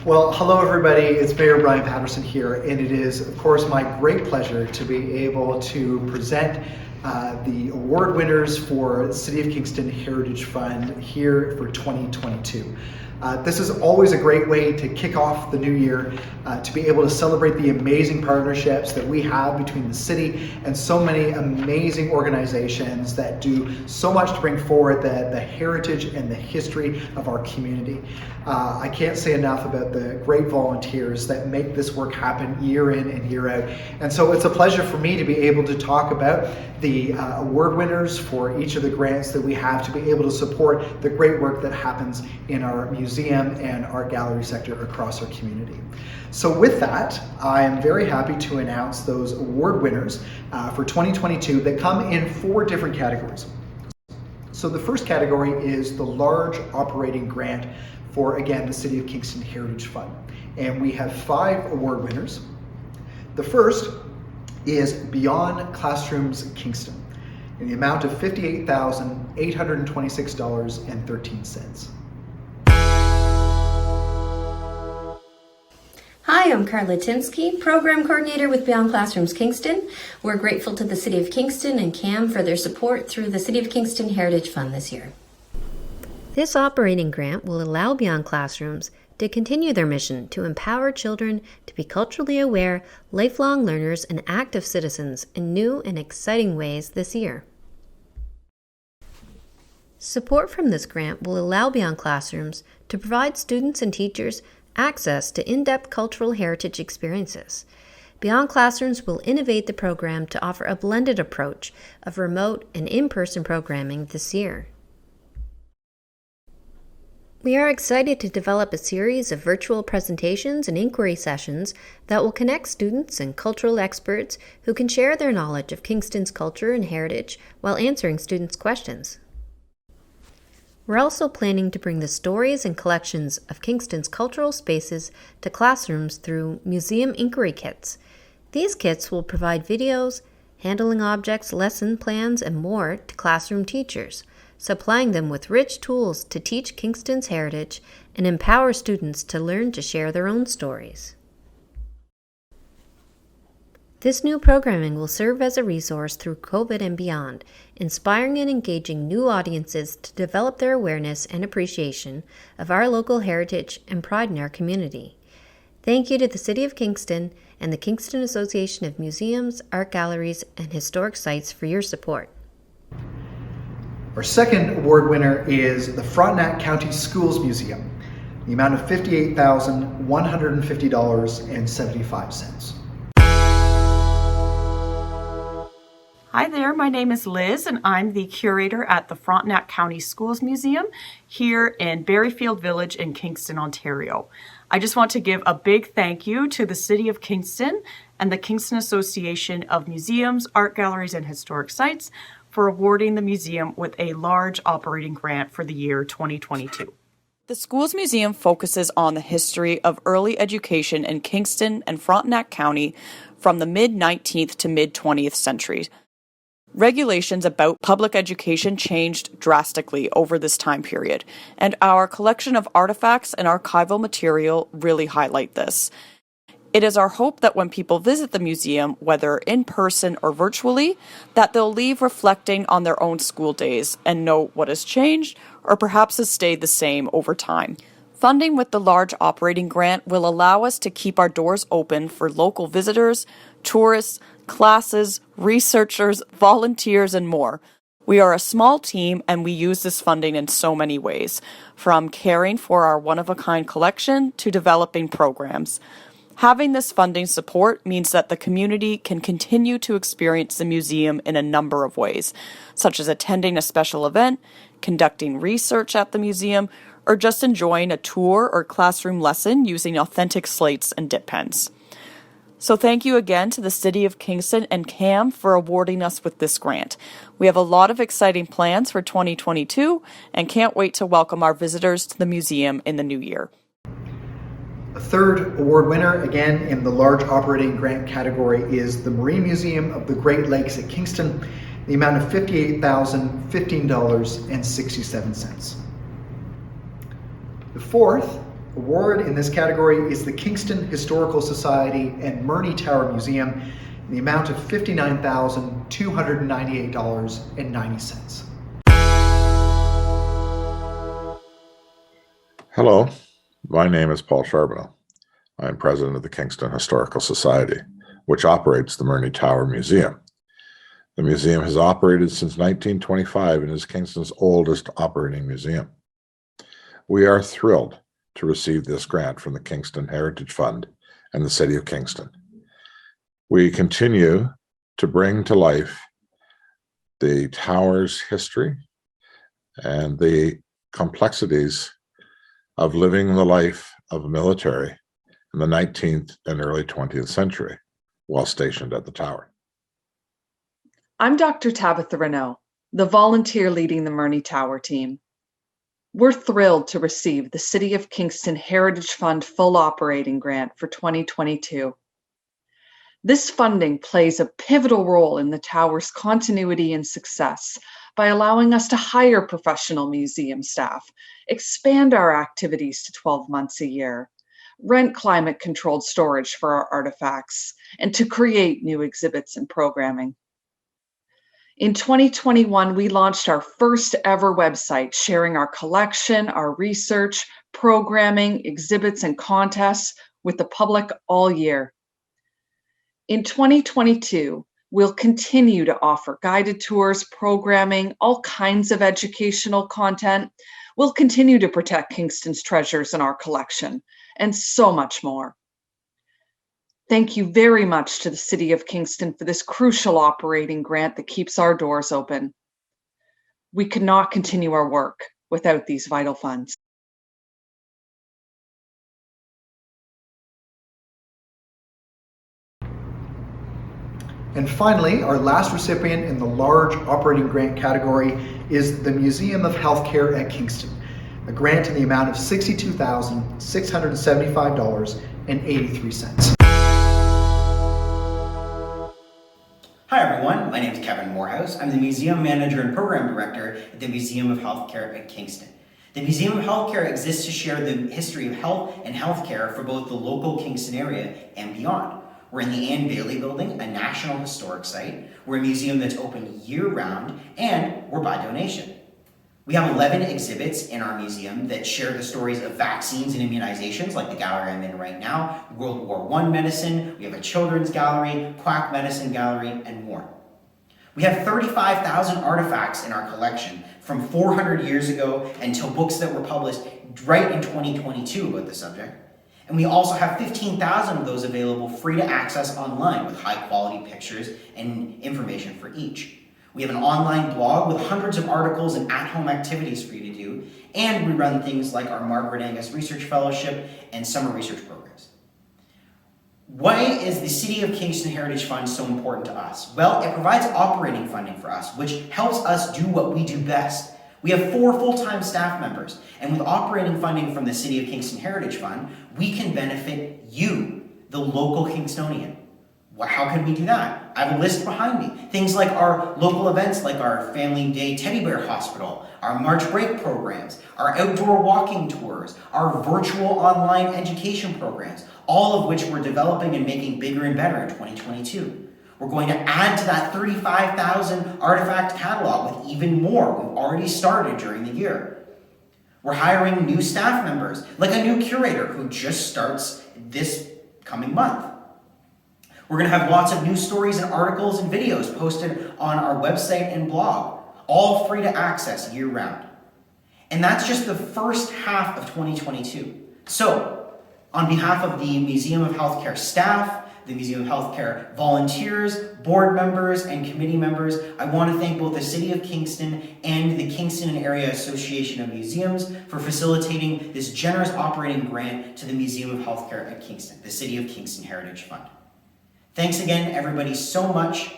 Well, hello everybody, it's Mayor Brian Patterson here, and it is of course my great pleasure to be able to present the award winners for the City of Kingston Heritage Fund here for 2022. This is always a great way to kick off the new year, to be able to celebrate the amazing partnerships that we have between the city and so many amazing organizations that do so much to bring forward the heritage and the history of our community. I can't say enough about the great volunteers that make this work happen year in and year out. And so it's a pleasure for me to be able to talk about the award winners for each of the grants that we have, to be able to support the great work that happens in our museum and art gallery sector across our community. So with that, I am very happy to announce those award winners for 2022 that come in 4 different categories. So the first category is the large operating grant for, again, the City of Kingston Heritage Fund. And we have 5 award winners. The first is Beyond Classrooms Kingston in the amount of $58,826.13. Hi, I'm Carla Tinsky, Program Coordinator with Beyond Classrooms Kingston. We're grateful to the City of Kingston and CAM for their support through the City of Kingston Heritage Fund this year. This operating grant will allow Beyond Classrooms to continue their mission to empower children to be culturally aware, lifelong learners, and active citizens in new and exciting ways this year. Support from this grant will allow Beyond Classrooms to provide students and teachers access to in-depth cultural heritage experiences. Beyond Classrooms will innovate the program to offer a blended approach of remote and in-person programming this year. We are excited to develop a series of virtual presentations and inquiry sessions that will connect students and cultural experts who can share their knowledge of Kingston's culture and heritage while answering students' questions. We're also planning to bring the stories and collections of Kingston's cultural spaces to classrooms through museum inquiry kits. These kits will provide videos, handling objects, lesson plans, and more to classroom teachers, supplying them with rich tools to teach Kingston's heritage and empower students to learn to share their own stories. This new programming will serve as a resource through COVID and beyond, inspiring and engaging new audiences to develop their awareness and appreciation of our local heritage and pride in our community. Thank you to the City of Kingston and the Kingston Association of Museums, Art Galleries, and Historic Sites for your support. Our second award winner is the Frontenac County Schools Museum, the amount of $58,150.75. Hi there, my name is Liz and I'm the curator at the Frontenac County Schools Museum here in Berryfield Village in Kingston, Ontario. I just want to give a big thank you to the City of Kingston and the Kingston Association of Museums, Art Galleries, and Historic Sites for awarding the museum with a large operating grant for the year 2022. The Schools Museum focuses on the history of early education in Kingston and Frontenac County from the mid-19th to mid-20th centuries. Regulations about public education changed drastically over this time period, and our collection of artifacts and archival material really highlight this. It is our hope that when people visit the museum, whether in person or virtually, that they'll leave reflecting on their own school days and know what has changed or perhaps has stayed the same over time. Funding with the large operating grant will allow us to keep our doors open for local visitors, tourists, classes, researchers, volunteers, and more. We are a small team and we use this funding in so many ways, from caring for our one-of-a-kind collection to developing programs. Having this funding support means that the community can continue to experience the museum in a number of ways, such as attending a special event, conducting research at the museum, or just enjoying a tour or classroom lesson using authentic slates and dip pens. So thank you again to the City of Kingston and CAM for awarding us with this grant. We have a lot of exciting plans for 2022 and can't wait to welcome our visitors to the museum in the new year. The third award winner, again in the large operating grant category, is the Marine Museum of the Great Lakes at Kingston, the amount of $58,015.67. The fourth award in this category is the Kingston Historical Society and Murney Tower Museum in the amount of $59,298.90. Hello, my name is Paul Charbonneau. I am president of the Kingston Historical Society, which operates the Murney Tower Museum. The museum has operated since 1925 and is Kingston's oldest operating museum. We are thrilled to receive this grant from the Kingston Heritage Fund and the City of Kingston. We continue to bring to life the tower's history and the complexities of living the life of a military in the 19th and early 20th century while stationed at the tower. I'm Dr. Tabitha Renaud, the volunteer leading the Murney Tower team. We're thrilled to receive the City of Kingston Heritage Fund full operating grant for 2022. This funding plays a pivotal role in the tower's continuity and success by allowing us to hire professional museum staff, expand our activities to 12 months a year, rent climate-controlled storage for our artifacts, and to create new exhibits and programming. In 2021, we launched our first ever website sharing our collection, our research, programming, exhibits, and contests with the public all year. In 2022, we'll continue to offer guided tours, programming, all kinds of educational content. We'll continue to protect Kingston's treasures in our collection, and so much more. Thank you very much to the City of Kingston for this crucial operating grant that keeps our doors open. We could not continue our work without these vital funds. And finally, our last recipient in the large operating grant category is the Museum of Healthcare at Kingston, a grant in the amount of $62,675.83. Hi everyone, my name is Kevin Morehouse. I'm the Museum Manager and Program Director at the Museum of Healthcare at Kingston. The Museum of Healthcare exists to share the history of health and healthcare for both the local Kingston area and beyond. We're in the Anne Bailey Building, a National Historic Site. We're a museum that's open year-round, and we're by donation. We have 11 exhibits in our museum that share the stories of vaccines and immunizations, like the gallery I'm in right now, World War I medicine, we have a children's gallery, quack medicine gallery, and more. We have 35,000 artifacts in our collection from 400 years ago until books that were published right in 2022 about the subject. And we also have 15,000 of those available free to access online with high quality pictures and information for each. We have an online blog with hundreds of articles and at-home activities for you to do, and we run things like our Margaret Angus Research Fellowship and summer research programs. Why is the City of Kingston Heritage Fund so important to us? Well, it provides operating funding for us, which helps us do what we do best. We have 4 full-time staff members, and with operating funding from the City of Kingston Heritage Fund, we can benefit you, the local Kingstonian. How can we do that? I have a list behind me. Things like our local events like our Family Day Teddy Bear Hospital, our March break programs, our outdoor walking tours, our virtual online education programs, all of which we're developing and making bigger and better in 2022. We're going to add to that 35,000 artifact catalog with even more. We've already started during the year. We're hiring new staff members, like a new curator who just starts this coming month. We're going to have lots of news stories and articles and videos posted on our website and blog, all free to access year-round. And that's just the first half of 2022. So, on behalf of the Museum of Healthcare staff, the Museum of Healthcare volunteers, board members, and committee members, I want to thank both the City of Kingston and the Kingston and Area Association of Museums for facilitating this generous operating grant to the Museum of Healthcare at Kingston, the City of Kingston Heritage Fund. Thanks again, everybody, so much,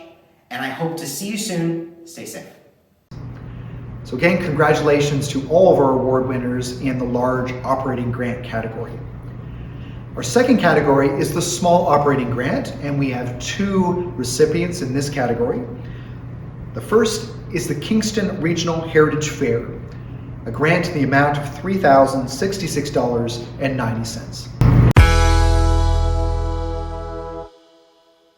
and I hope to see you soon. Stay safe. So again, congratulations to all of our award winners in the large operating grant category. Our second category is the small operating grant, and we have 2 recipients in this category. The first is the Kingston Regional Heritage Fair, a grant in the amount of $3,066.90.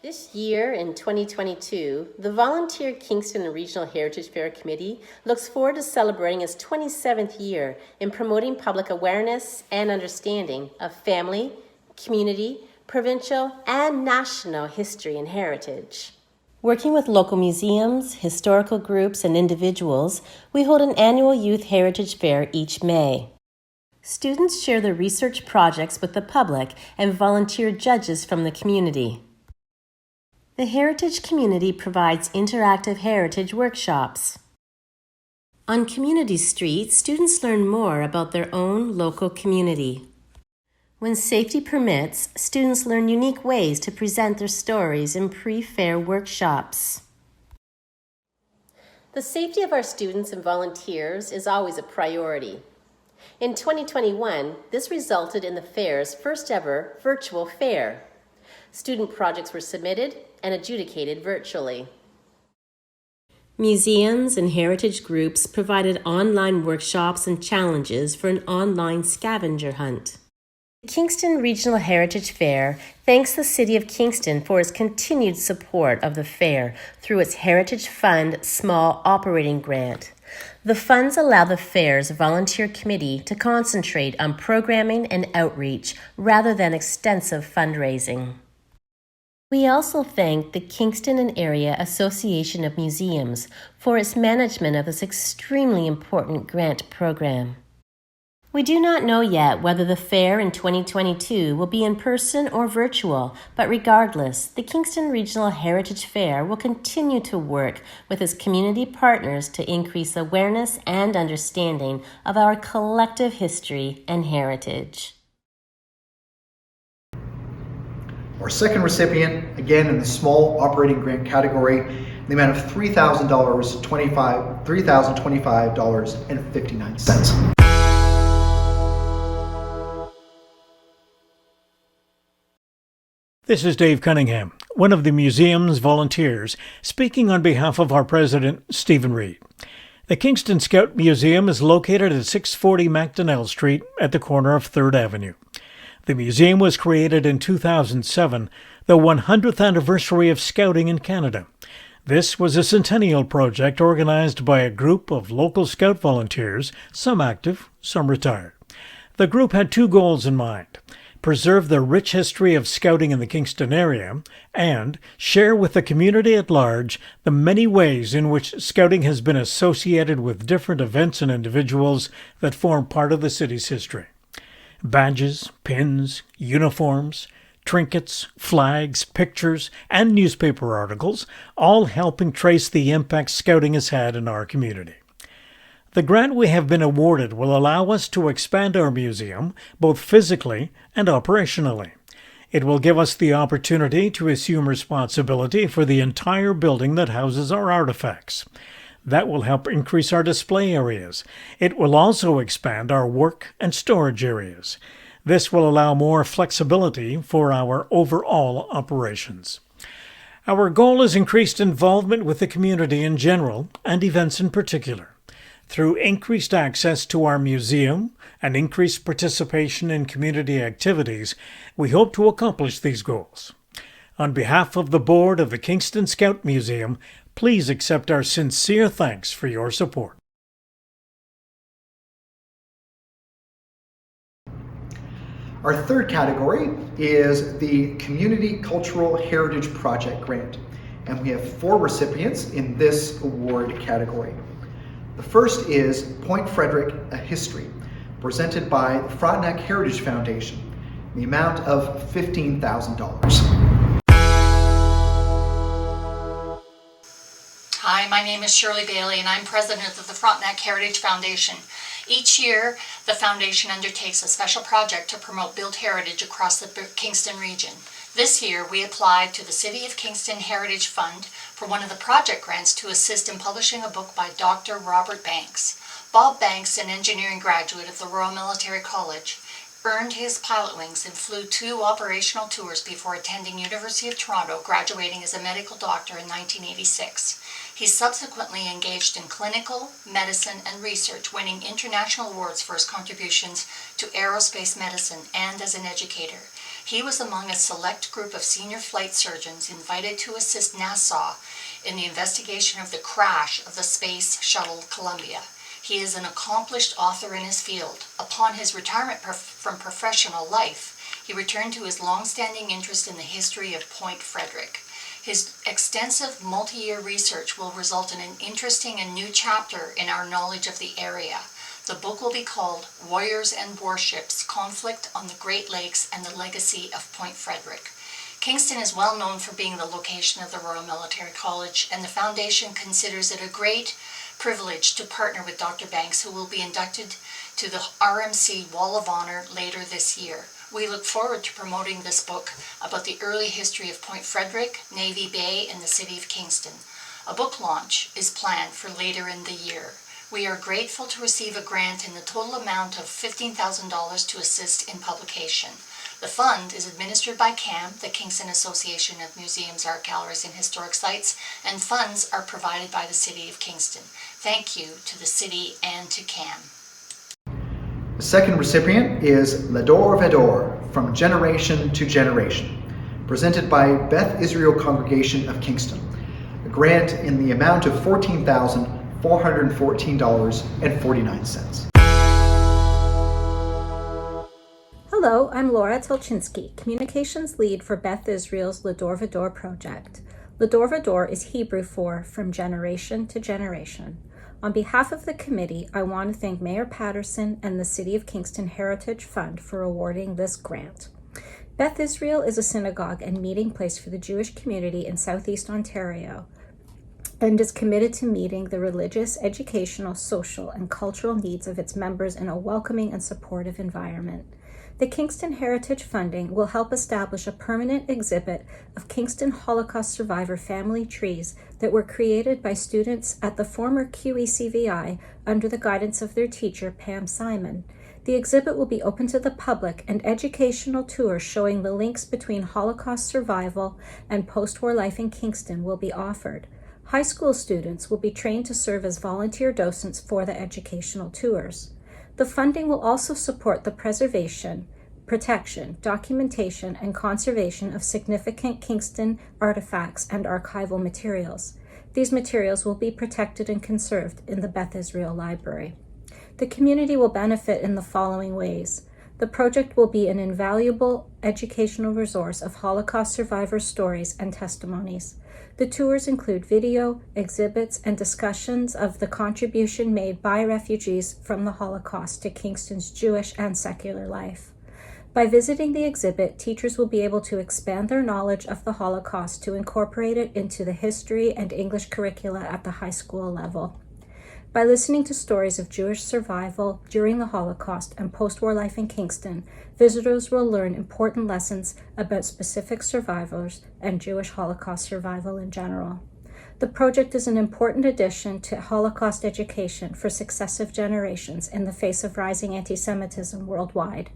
This year, in 2022, the Volunteer Kingston and Regional Heritage Fair Committee looks forward to celebrating its 27th year in promoting public awareness and understanding of family, community, provincial, and national history and heritage. Working with local museums, historical groups, and individuals, we hold an annual Youth Heritage Fair each May. Students share their research projects with the public and volunteer judges from the community. The Heritage Community provides interactive heritage workshops. On Community Street, students learn more about their own local community. When safety permits, students learn unique ways to present their stories in pre-fair workshops. The safety of our students and volunteers is always a priority. In 2021, this resulted in the fair's first ever virtual fair. Student projects were submitted and adjudicated virtually. Museums and heritage groups provided online workshops and challenges for an online scavenger hunt. The Kingston Regional Heritage Fair thanks the City of Kingston for its continued support of the fair through its Heritage Fund Small Operating Grant. The funds allow the fair's volunteer committee to concentrate on programming and outreach rather than extensive fundraising. We also thank the Kingston and Area Association of Museums for its management of this extremely important grant program. We do not know yet whether the fair in 2022 will be in person or virtual, but regardless, the Kingston Regional Heritage Fair will continue to work with its community partners to increase awareness and understanding of our collective history and heritage. Our second recipient, again in the small operating grant category, in the amount of $3,025.59. This is Dave Cunningham, one of the museum's volunteers, speaking on behalf of our president, Stephen Reed. The Kingston Scout Museum is located at 640 Macdonnell Street at the corner of 3rd Avenue. The museum was created in 2007, the 100th anniversary of Scouting in Canada. This was a centennial project organized by a group of local Scout volunteers, some active, some retired. The group had two goals in mind: preserve the rich history of Scouting in the Kingston area, and share with the community at large the many ways in which Scouting has been associated with different events and individuals that form part of the city's history. Badges, pins, uniforms, trinkets, flags, pictures, and newspaper articles, all helping trace the impact Scouting has had in our community. The grant we have been awarded will allow us to expand our museum, both physically and operationally. It will give us the opportunity to assume responsibility for the entire building that houses our artifacts. That will help increase our display areas. It will also expand our work and storage areas. This will allow more flexibility for our overall operations. Our goal is increased involvement with the community in general and events in particular. Through increased access to our museum and increased participation in community activities, we hope to accomplish these goals. On behalf of the board of the Kingston Scout Museum, please accept our sincere thanks for your support. Our third category is the Community Cultural Heritage Project Grant, and we have 4 recipients in this award category. The first is Point Frederick, a History, presented by the Frontenac Heritage Foundation, in the amount of $15,000. Hi, my name is Shirley Bailey and I'm president of the Frontenac Heritage Foundation. Each year, the foundation undertakes a special project to promote built heritage across the Kingston region. This year, we applied to the City of Kingston Heritage Fund for one of the project grants to assist in publishing a book by Dr. Robert Banks. Bob Banks, an engineering graduate of the Royal Military College, earned his pilot wings and flew 2 operational tours before attending University of Toronto, graduating as a medical doctor in 1986. He subsequently engaged in clinical, medicine, and research, winning international awards for his contributions to aerospace medicine and as an educator. He was among a select group of senior flight surgeons invited to assist NASA in the investigation of the crash of the Space Shuttle Columbia. He is an accomplished author in his field. Upon his retirement from professional life, he returned to his long-standing interest in the history of Point Frederick. His extensive multi-year research will result in an interesting and new chapter in our knowledge of the area. The book will be called Warriors and Warships: Conflict on the Great Lakes and the Legacy of Point Frederick. Kingston is well known for being the location of the Royal Military College, and the Foundation considers it a great privilege to partner with Dr. Banks, who will be inducted to the RMC Wall of Honor later this year. We look forward to promoting this book about the early history of Point Frederick, Navy Bay, and the City of Kingston. A book launch is planned for later in the year. We are grateful to receive a grant in the total amount of $15,000 to assist in publication. The fund is administered by CAM, the Kingston Association of Museums, Art Galleries, and Historic Sites, and funds are provided by the City of Kingston. Thank you to the City and to CAM. The second recipient is L'Ador Vedor, From Generation to Generation, presented by Beth Israel Congregation of Kingston. A grant in the amount of $14,414.49. Hello, I'm Laura Tolchinsky, Communications Lead for Beth Israel's L'Ador Vedor project. L'Ador Vedor is Hebrew for From Generation to Generation. On behalf of the committee, I want to thank Mayor Patterson and the City of Kingston Heritage Fund for awarding this grant. Beth Israel is a synagogue and meeting place for the Jewish community in Southeast Ontario and is committed to meeting the religious, educational, social, and cultural needs of its members in a welcoming and supportive environment. The Kingston Heritage Funding will help establish a permanent exhibit of Kingston Holocaust survivor family trees that were created by students at the former QECVI under the guidance of their teacher, Pam Simon. The exhibit will be open to the public, and educational tours showing the links between Holocaust survival and post-war life in Kingston will be offered. High school students will be trained to serve as volunteer docents for the educational tours. The funding will also support the preservation, protection, documentation, and conservation of significant Kingston artifacts and archival materials. These materials will be protected and conserved in the Beth Israel Library. The community will benefit in the following ways. The project will be an invaluable educational resource of Holocaust survivor stories and testimonies. The tours include video, exhibits, and discussions of the contribution made by refugees from the Holocaust to Kingston's Jewish and secular life. By visiting the exhibit, teachers will be able to expand their knowledge of the Holocaust to incorporate it into the history and English curricula at the high school level. By listening to stories of Jewish survival during the Holocaust and post-war life in Kingston, visitors will learn important lessons about specific survivors and Jewish Holocaust survival in general. The project is an important addition to Holocaust education for successive generations in the face of rising anti-Semitism worldwide.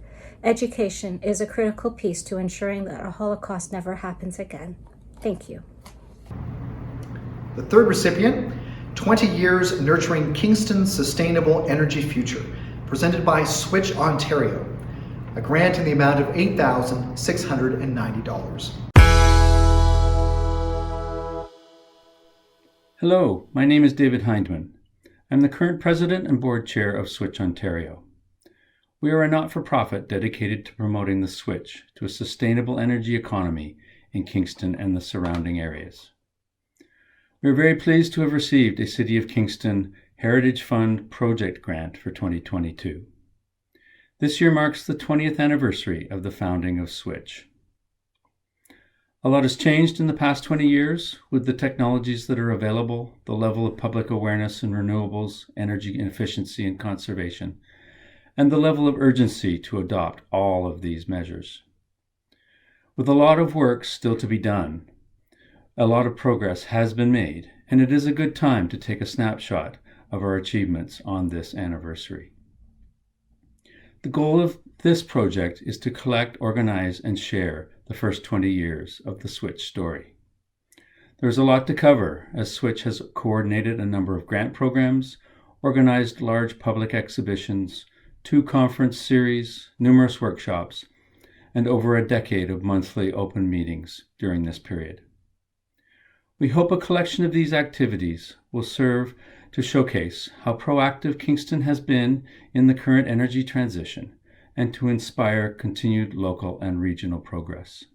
Education is a critical piece to ensuring that a Holocaust never happens again. Thank you. The third recipient, 20 Years Nurturing Kingston's Sustainable Energy Future, presented by Switch Ontario, a grant in the amount of $8,690. Hello, my name is David Hindman. I'm the current president and board chair of Switch Ontario. We are a not-for-profit dedicated to promoting the switch to a sustainable energy economy in Kingston and the surrounding areas. We are very pleased to have received a City of Kingston Heritage Fund project grant for 2022. This year marks the 20th anniversary of the founding of Switch. A lot has changed in the past 20 years with the technologies that are available, the level of public awareness in renewables, energy efficiency and conservation, and the level of urgency to adopt all of these measures. With a lot of work still to be done, a lot of progress has been made, and it is a good time to take a snapshot of our achievements on this anniversary. The goal of this project is to collect, organize, and share the first 20 years of the Switch story. There's a lot to cover, as Switch has coordinated a number of grant programs, organized large public exhibitions, 2 conference series, numerous workshops, and over a decade of monthly open meetings during this period. We hope a collection of these activities will serve to showcase how proactive Kingston has been in the current energy transition and to inspire continued local and regional progress.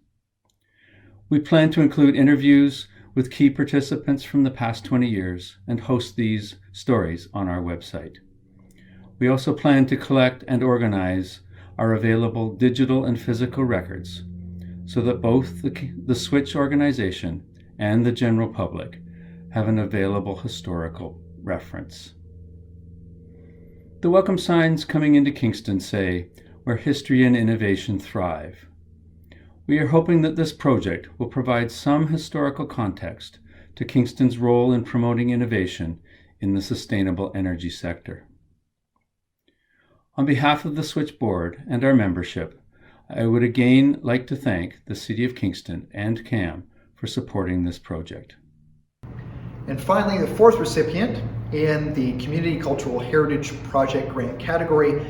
We plan to include interviews with key participants from the past 20 years and host these stories on our website. We also plan to collect and organize our available digital and physical records so that both the Switch organization and the general public have an available historical reference. The welcome signs coming into Kingston say, "Where history and innovation thrive." We are hoping that this project will provide some historical context to Kingston's role in promoting innovation in the sustainable energy sector. On behalf of the Switch Board and our membership, I would again like to thank the City of Kingston and CAM for supporting this project. And finally, the 4th recipient in the Community Cultural Heritage Project Grant category,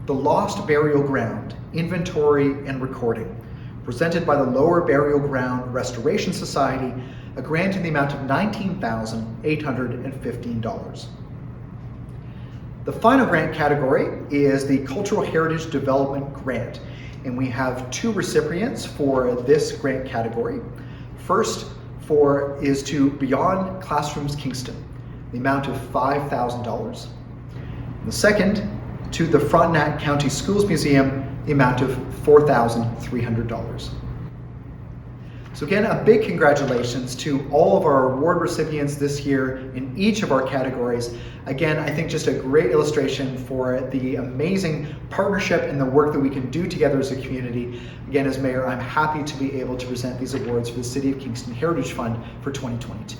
the Lost Burial Ground, Inventory and Recording, presented by the Lower Burial Ground Restoration Society, a grant in the amount of $19,815. The final grant category is the Cultural Heritage Development Grant, and we have 2 recipients for this grant category. First is to Beyond Classrooms Kingston, the amount of $5,000. The second to the Frontenac County Schools Museum, the amount of $4,300. So again, a big congratulations to all of our award recipients this year in each of our categories. Again, I think just a great illustration for the amazing partnership and the work that we can do together as a community. Again, as mayor, I'm happy to be able to present these awards for the City of Kingston Heritage Fund for 2022.